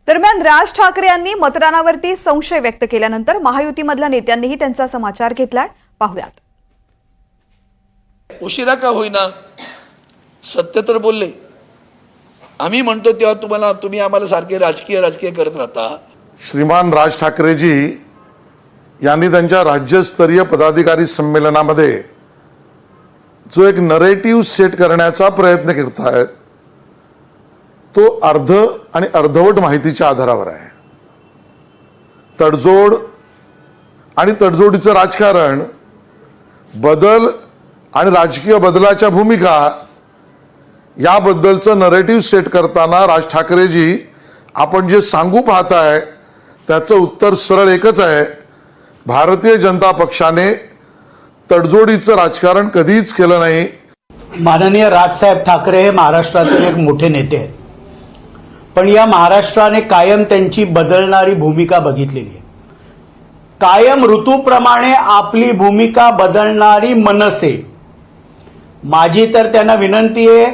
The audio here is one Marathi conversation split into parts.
दरम्यान राज ठाकरे यांनी मतदानावरती संशय व्यक्त केल्यानंतर महायुतीमधल्या नेत्यांनीही त्यांचा समाचार घेतलाय. पाहूयात. उशिरा का होईना सत्य तर बोलले. आम्ही म्हणतो तेव्हा तुम्ही आम्हाला सारखे राजकीय करत राहता. श्रीमान राज ठाकरेजी यांनी त्यांच्या राज्यस्तरीय पदाधिकारी संमेलनामध्ये जो एक नरेटिव्ह सेट करण्याचा प्रयत्न करत आहेत तो अर्ध आणि अर्धवट माहितीच्या आधारावर आहे. तडजोड आणि तडजोडीचं राजकारण, बदल आणि राजकीय बदलाच्या भूमिका याबद्दलचं नरेटिव्ह सेट करताना राज ठाकरेजी आपण जे सांगू पाहताय त्याचं उत्तर सरळ एकच आहे. भारतीय जनता पक्षाने तडजोडीचं राजकारण कधीच केलं नाही. माननीय राजसाहेब ठाकरे हे महाराष्ट्रातील एक मोठे नेते आहेत, पण या महाराष्ट्राने कायम त्यांची बदलणारी भूमिका बघितलेली आहे. कायम ऋतूप्रमाणे आपली भूमिका बदलणारी मनसे. माझी तर त्यांना विनंती आहे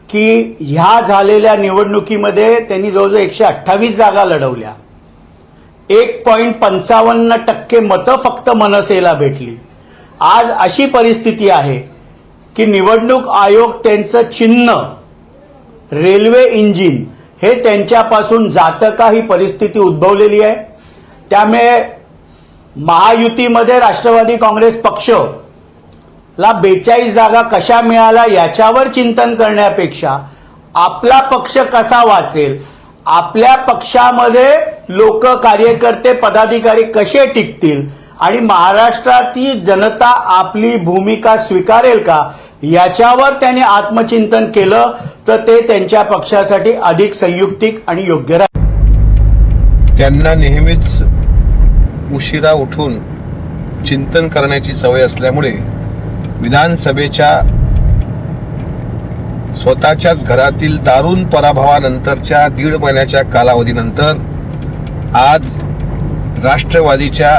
की ह्या झालेल्या निवडणुकीमध्ये त्यांनी जवळजवळ 128 जागा लढवल्या. 1.55% मतं फक्त मनसेला भेटली. आज अशी परिस्थिती आहे की निवडणूक आयोग त्यांचं चिन्ह रेल्वे इंजिन हे त्यांच्यापासून जातं का ही परिस्थिती उद्भवलेली आहे. त्यामुळे महायुतीमध्ये राष्ट्रवादी काँग्रेस पक्षला 42 जागा कशा मिळाल्या याच्यावर चिंतन करण्यापेक्षा आपला पक्ष कसा वाचेल, आपल्या पक्षामध्ये लोक, कार्यकर्ते, पदाधिकारी कसे टिकतील आणि महाराष्ट्रातील जनता आपली भूमिका स्वीकारेल का याच्यावर त्यांनी आत्मचिंतन केलं तर ते त्यांच्या पक्षासाठी अधिक संयुक्तिक आणि योग्य राहील. त्यांना नेहमीच उशिरा उठून चिंतन करण्याची सवय असल्यामुळे विधानसभेच्या स्वतःच्याच घरातील दारुण पराभवानंतरच्या 1.5 महिन्याच्या कालावधीनंतर आज राष्ट्रवादीच्या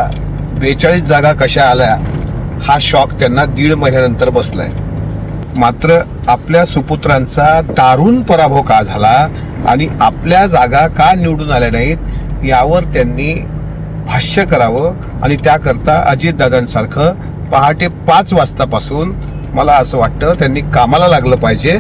42 जागा कशा आल्या हा शॉक त्यांना 1.5 महिन्यानंतर बसलाय. मात्र आपल्या सुपुत्रांचा दारुण पराभव का झाला आणि आपल्या जागा का निवडून आल्या नाहीत यावर त्यांनी भाष्य करावं आणि त्याकरता अजितदादांसारखं पहाटे 5 वाजतापासून मला असं वाटतं त्यांनी कामाला लागलं पाहिजे.